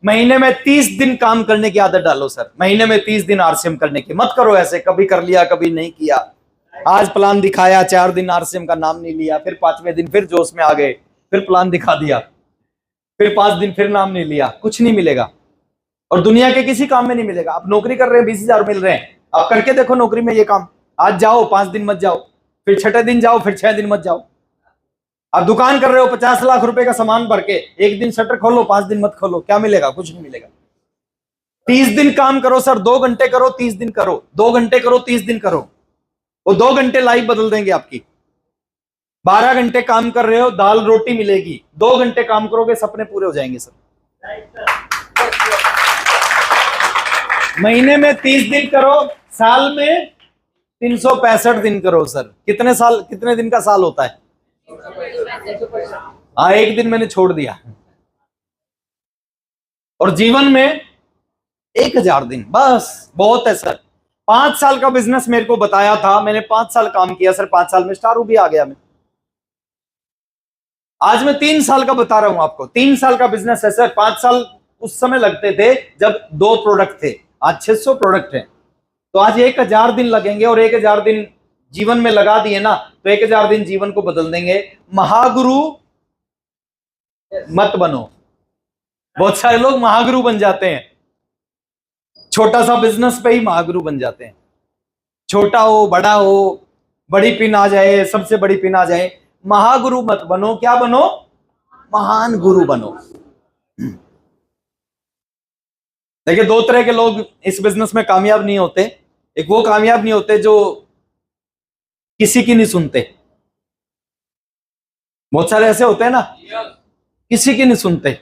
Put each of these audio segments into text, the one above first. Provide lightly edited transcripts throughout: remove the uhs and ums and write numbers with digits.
महीने में 30 दिन काम करने की आदत डालो सर। महीने में 30 दिन आरसीएम करने की मत करो ऐसे, कभी कर लिया कभी नहीं किया। आज प्लान दिखाया, 4 दिन आरसीएम का नाम नहीं लिया, फिर 5वें दिन फिर जोश में आ गए, फिर प्लान दिखा दिया, फिर 5 दिन फिर नाम नहीं लिया। कुछ नहीं मिलेगा और दुनिया के किसी काम में नहीं मिलेगा। आप नौकरी कर रहे हैं, 20,000 मिल रहे हैं, आप करके देखो नौकरी में ये काम। आज जाओ, 5 दिन मत जाओ, फिर 6ठे दिन जाओ, फिर 6 दिन मत जाओ। आप दुकान कर रहे हो 50 लाख रुपए का सामान भर के, एक दिन शटर खोलो, 5 दिन मत खोलो, क्या मिलेगा? कुछ नहीं मिलेगा। 30 दिन काम करो सर, 2 घंटे करो, 30 दिन करो, 2 घंटे करो, 30 दिन करो, वो 2 घंटे लाइफ बदल देंगे आपकी। 12 घंटे काम कर रहे हो, दाल रोटी मिलेगी, 2 घंटे काम करोगे, सपने पूरे हो जाएंगे सर। महीने में 30 दिन करो, साल में 365 दिन करो सर। कितने दिन का साल होता है? हाँ, एक दिन मैंने छोड़ दिया। और जीवन में 1000 दिन बस बहुत है सर। 5 साल का बिजनेस मेरे को बताया था, मैंने 5 साल काम किया सर, 5 साल में स्टार भी आ गया मैं। आज मैं 3 साल का बता रहा हूं आपको, 3 साल का बिजनेस है सर। 5 साल उस समय लगते थे जब 2 प्रोडक्ट थे, आज 600 प्रोडक्ट हैं। तो आज 1000 दिन लगेंगे और 1000 दिन जीवन में लगा दिए ना, तो 1000 दिन जीवन को बदल देंगे। महागुरु मत बनो। बहुत सारे लोग महागुरु बन जाते हैं, छोटा सा बिजनेस पे ही महागुरु बन जाते हैं। छोटा हो बड़ा हो, बड़ी पिन आ जाए, सबसे बड़ी पिन आ जाए, महागुरु मत बनो। क्या बनो? महान गुरु बनो। देखिए, 2 तरह के लोग इस बिजनेस में कामयाब नहीं होते। एक वो कामयाब नहीं होते जो किसी की नहीं सुनते। बहुत सारे ऐसे होते हैं ना, किसी की नहीं सुनते।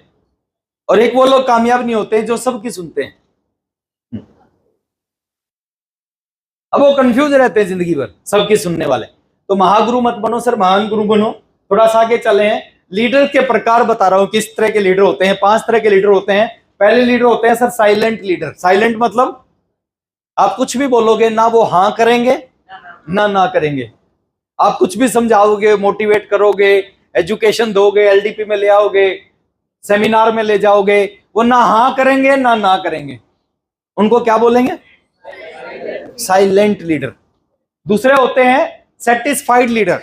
और एक वो लोग कामयाब नहीं होते जो सबकी सुनते हैं। अब वो कंफ्यूज रहते हैं जिंदगी भर, सबकी सुनने वाले। तो महागुरु मत बनो सर, महान गुरु बनो। थोड़ा सा आगे चले हैं, लीडर के प्रकार बता रहा हूं, किस तरह के लीडर होते हैं। 5 तरह के लीडर होते हैं। पहले लीडर होते हैं सर साइलेंट लीडर। साइलेंट मतलब आप कुछ भी बोलोगे ना, वो हाँ करेंगे ना करेंगे। आप कुछ भी समझाओगे, मोटिवेट करोगे, एजुकेशन दोगे, एलडीपी में ले आओगे, सेमिनार में ले जाओगे, वो ना हाँ करेंगे ना करेंगे। उनको क्या बोलेंगे? Silent leader. दूसरे होते हैं सेटिस्फाइड लीडर।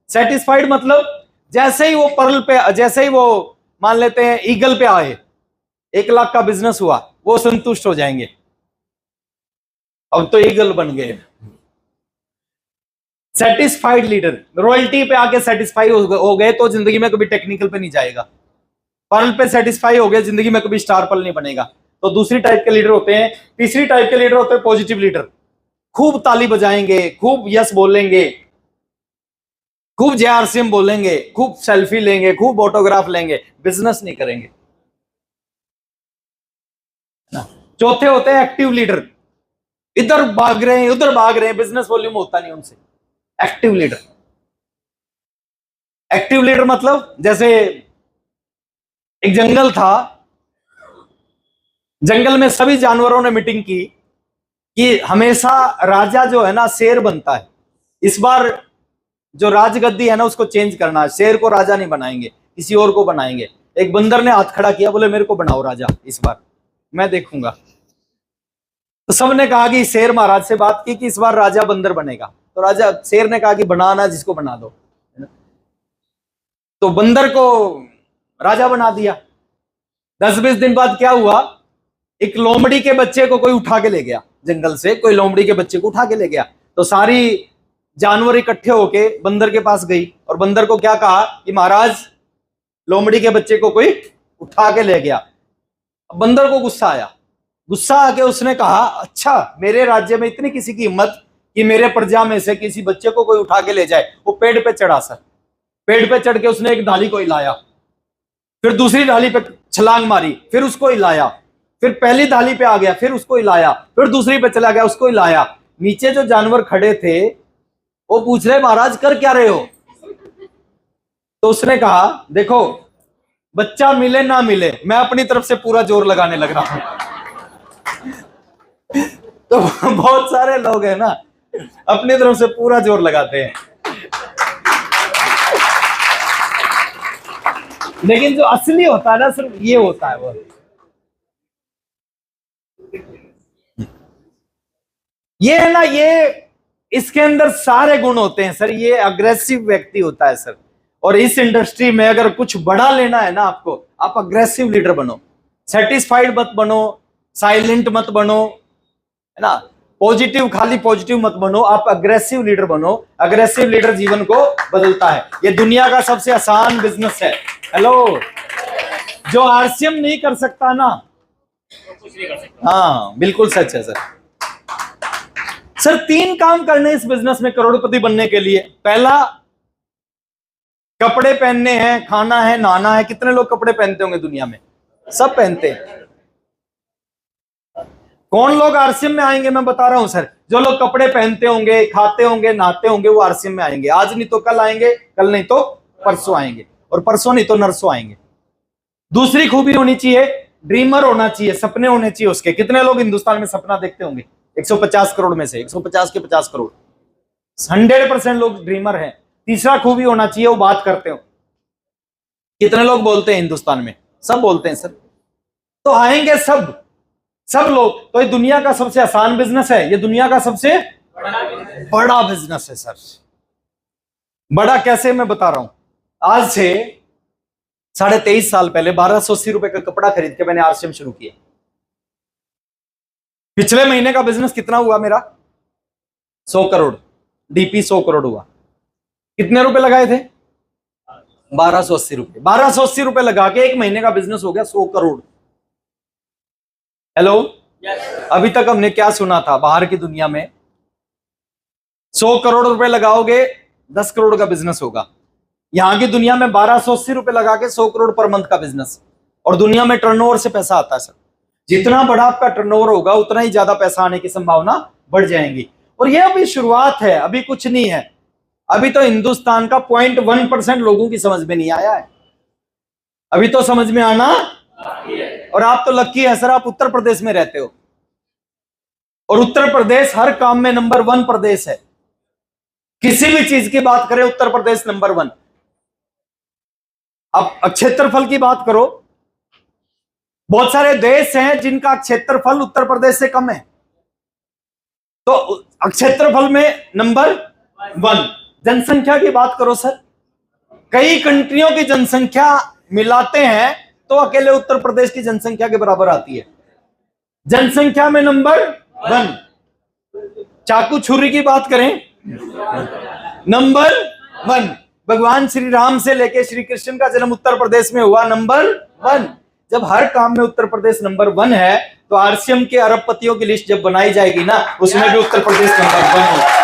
सेटिस्फाइड मतलब जैसे ही वो पर्ल पे, जैसे ही वो मान लेते हैं ईगल पे आए, 1 लाख का बिजनेस हुआ, वो संतुष्ट हो जाएंगे, अब तो ईगल बन गए। सेटिस्फाइड लीडर रॉयल्टी पे आके सेटिस्फाई हो गए तो जिंदगी में कभी टेक्निकल पे नहीं जाएगा। पर्ल पे सेटिस्फाई हो गए, जिंदगी में कभी स्टार पर्ल नहीं बनेगा। तो दूसरी टाइप के लीडर होते हैं। तीसरी टाइप के लीडर होते हैं पॉजिटिव लीडर। खूब ताली बजाएंगे, खूब यस बोलेंगे, खूब जेआरसीएम बोलेंगे, खूब सेल्फी लेंगे, खूब ऑटोग्राफ लेंगे, बिजनेस नहीं करेंगे। चौथे होते हैं एक्टिव लीडर। इधर भाग रहे हैं उधर भाग रहे हैं, बिजनेस वॉल्यूम होता नहीं उनसे। Active leader. एक्टिव लीडर मतलब जैसे एक जंगल था, जंगल में सभी जानवरों ने मीटिंग की कि हमेशा राजा जो है ना शेर बनता है, इस बार जो राजगद्दी है ना उसको चेंज करना है, शेर को राजा नहीं बनाएंगे, किसी और को बनाएंगे। एक बंदर ने हाथ खड़ा किया, बोले मेरे को बनाओ राजा, इस बार मैं देखूंगा। तो सबने कहा कि शेर महाराज से बात की कि इस बार राजा बंदर बनेगा। तो राजा शेर ने कहा कि बनाना जिसको बना दो। तो बंदर को राजा बना दिया। 10-20 दिन बाद क्या हुआ, एक लोमड़ी के बच्चे को कोई उठा के ले गया, जंगल से कोई लोमड़ी के बच्चे को उठा के ले गया। तो सारी जानवर इकट्ठे होके बंदर के पास गई और बंदर को क्या कहा कि महाराज लोमड़ी के बच्चे को कोई उठा के ले गया। अब बंदर को गुस्सा आया। गुस्सा आके उसने कहा, अच्छा मेरे राज्य में इतनी किसी की हिम्मत कि मेरे प्रजा में से किसी बच्चे को कोई उठा के ले जाए। वो पेड़ पे चढ़ा सर, पेड़ पे चढ़ के उसने एक डाली को हिलाया, फिर दूसरी डाली पे छलांग मारी, फिर उसको हिलाया, फिर पहली डाली पे आ गया, फिर उसको हिलाया, फिर दूसरी पे चला गया, उसको हिलाया। नीचे जो जानवर खड़े थे वो पूछ रहे महाराज कर क्या रहे हो। तो उसने कहा देखो बच्चा मिले ना मिले, मैं अपनी तरफ से पूरा जोर लगाने लग रहा हूं। तो बहुत सारे लोग हैं ना अपनी तरफ से पूरा जोर लगाते हैं, लेकिन जो असली होता है ना सिर्फ ये होता है। वो ये है ना, ये इसके अंदर सारे गुण होते हैं सर। ये अग्रेसिव व्यक्ति होता है सर। और इस इंडस्ट्री में अगर कुछ बड़ा लेना है ना आपको, आप अग्रेसिव लीडर बनो, सेटिस्फाइड मत बनो, साइलेंट मत बनो, है ना, पॉजिटिव, खाली पॉजिटिव मत बनो, आप अग्रेसिव लीडर बनो। अग्रेसिव लीडर जीवन को बदलता है। ये दुनिया का सबसे आसान बिजनेस है। हेलो, जो आरसीएम नहीं कर सकता ना, कुछ नहीं कर सकता। हाँ बिल्कुल सच है सर। सर 3 काम करने इस बिजनेस में करोड़पति बनने के लिए। पहला, कपड़े पहनने हैं, खाना है, नहाना है। कितने लोग कपड़े पहनते होंगे दुनिया में? सब पहनते हैं। कौन लोग आरसीएम में आएंगे मैं बता रहा हूं सर। जो लोग कपड़े पहनते होंगे, खाते होंगे, नहाते होंगे, वो आरसीएम में आएंगे। आज नहीं तो कल आएंगे, कल नहीं तो परसों आएंगे, और परसों नहीं तो नरसों आएंगे। दूसरी खूबी होनी चाहिए, ड्रीमर होना चाहिए, सपने होने चाहिए उसके। कितने लोग हिंदुस्तान में सपना देखते होंगे? 150 करोड़ में से 150 के 50 करोड़, 100% लोग ड्रीमर हैं। तीसरा खूबी होना चाहिए, वो बात करते हो। कितने लोग बोलते हैं हिंदुस्तान में? सब बोलते हैं सर। तो आएंगे सब लोग। तो ये दुनिया का सबसे आसान बिजनेस है, ये दुनिया का सबसे बड़ा बिजनेस है सर। बड़ा कैसे मैं बता रहा हूं। आज से 23.5 साल पहले 1280 रुपए का कपड़ा खरीद के मैंने आरसीएम शुरू किया। पिछले महीने का बिजनेस कितना हुआ मेरा? 100 करोड़। डीपी 100 करोड़ हुआ। कितने रुपए लगाए थे? 1280 रुपए। 1280 रुपए लगा के 1 महीने का बिजनेस हो गया 100 करोड़। हेलो, अभी तक हमने क्या सुना था बाहर की दुनिया में? 100 करोड़ रुपए लगाओगे 10 करोड़ का बिजनेस होगा। यहां की दुनिया में 1280 रुपए लगा के 100 करोड़ पर मंथ का बिजनेस। और दुनिया में टर्नओवर से पैसा आता है सर। जितना बड़ा आपका टर्नओवर होगा उतना ही ज्यादा पैसा आने की संभावना बढ़ जाएगी। और यह अभी शुरुआत है, अभी कुछ नहीं है। अभी तो हिंदुस्तान का 0.1% लोगों की समझ में नहीं आया है। अभी तो समझ में आना। और आप तो लकी है सर, आप उत्तर प्रदेश में रहते हो, और उत्तर प्रदेश हर काम में नंबर 1 प्रदेश है। किसी भी चीज की बात करें, उत्तर प्रदेश नंबर 1। अब क्षेत्रफल की बात करो, बहुत सारे देश हैं जिनका क्षेत्रफल उत्तर प्रदेश से कम है, तो क्षेत्रफल में नंबर 1। जनसंख्या की बात करो सर, कई कंट्रियों की जनसंख्या मिलाते हैं तो अकेले उत्तर प्रदेश की जनसंख्या के बराबर आती है। जनसंख्या में नंबर 1। चाकू छुरी की बात करें, नंबर 1। भगवान श्री राम से लेके श्री कृष्ण का जन्म उत्तर प्रदेश में हुआ, नंबर 1। जब हर काम में उत्तर प्रदेश नंबर 1 है, तो आरसीएम के अरबपतियों की लिस्ट जब बनाई जाएगी ना, उसमें भी उत्तर प्रदेश नंबर 1 होगा।